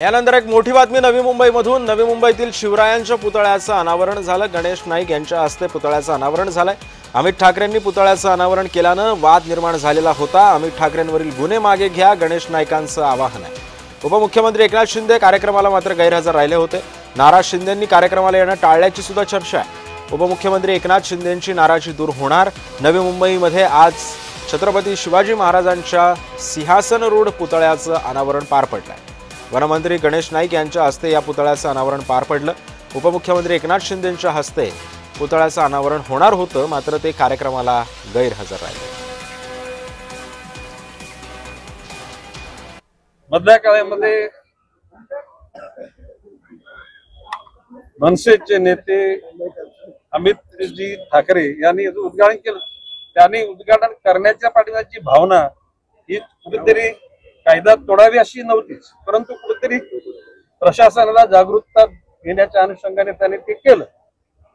यानंतर एक मोठी बातमी नवी मुंबईमधून। नवी मुंबईतील शिवरायांच्या पुतळ्याचं अनावरण झालं। गणेश नाईक यांच्या हस्ते पुतळ्याचं अनावरण झालंय। अमित ठाकरेंनी पुतळ्याचं अनावरण केल्यानं वाद निर्माण झालेला होता। अमित ठाकरेंवरील गुन्हे मागे घ्या, गणेश नाईकांचं आवाहन आहे। उपमुख्यमंत्री एकनाथ शिंदे कार्यक्रमाला मात्र गैरहजर राहिले होते। नाराज शिंदेंनी कार्यक्रमाला येणं टाळल्याची सुद्धा चर्चा आहे। उपमुख्यमंत्री एकनाथ शिंदेंची नाराजी दूर होणार। नवी मुंबईमध्ये आज छत्रपती शिवाजी महाराजांच्या सिंहासनरूढ पुतळ्याचं अनावरण पार पडलंय। वनमंत्री गणेश नाईक यांच्या हस्ते या पुतळ्याचं अनावरण पार पडलं। उपमुख्यमंत्री एकनाथ शिंदेंच्या हस्ते पुतळ्याचं अनावरण होणार होतं, मात्र ते कार्यक्रमाला गैरहजर राहिले। मधल्या काळामध्ये मनसेचे नेते अमितजी ठाकरे यांनी उद्घाटन केलं। त्यांनी उद्घाटन करण्याच्या पाठीमागची भावना ही कुठेतरी कायदा तोडावी अशी नव्हतीच, परंतु कुठेतरी प्रशासनाला जागरूकता घेण्याच्या अनुषंगाने त्यांनी ते केलं।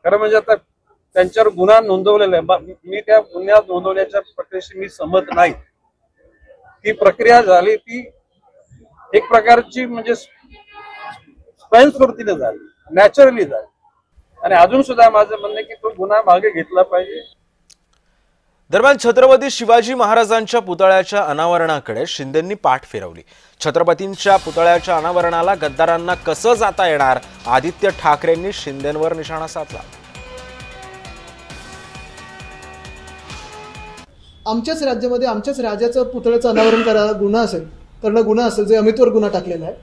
खरं म्हणजे आता त्यांच्यावर गुन्हा नोंदवलेला आहे। मी त्या गुन्हा नोंदवण्याच्या प्रक्रियेशी मी सहमत नाही। ती प्रक्रिया झाली ती एक प्रकारची म्हणजे स्वयंस्फूर्तीने झाली, नॅचरली झाली, आणि अजून सुद्धा माझं म्हणणं आहे की तो गुन्हा मागे घेतला पाहिजे। दरम्यान छत्रपती शिवाजी महाराजांच्या पुतळ्याच्या अनावरणाकडे शिंदेंनी पाठ फिरवली। छत्रपतींच्या पुतळ्याच्या अनावरणाला गद्दारांना कसं जाता येणार, आदित्य ठाकरेंनी शिंदेंवर निशाणा साधला। आमच्याच राज्यामध्ये आमच्याच राजाचं पुतळ्याचं अनावरण करणं गुन्हा असेल जे अमितवर गुन्हा टाकलेला आहे,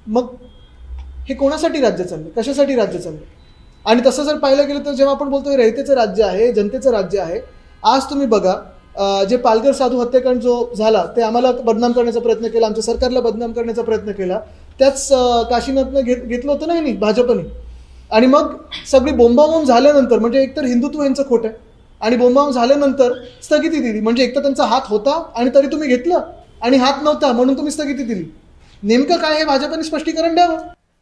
मग हे कोणासाठी राज्य चाललंय, कशासाठी राज्य चाललंय? आणि तसं जर पाहिलं गेलं तर जेव्हा आपण बोलतो हे रयतेचं राज्य आहे, जनतेचं राज्य आहे, आज तुम्ही बघा जे पालघर साधू हत्याकांड जो झाला ते आम्हाला बदनाम करण्याचा प्रयत्न केला, आमच्या सरकारला बदनाम करण्याचा प्रयत्न केला, त्याच काशीनाथनं घेतलं होतं नाही भाजपने। आणि मग सगळी बोंबाबोंब झाल्यानंतर म्हणजे एकतर हिंदुत्व यांचं खोटं आहे आणि बोंबाबोंब झाल्यानंतर स्थगिती दिली, म्हणजे एकतर त्यांचा हात होता आणि तरी तुम्ही घेतलं, आणि हात नव्हता म्हणून तुम्ही स्थगिती दिली। नेमकं काय हे भाजपने स्पष्टीकरण द्यावं।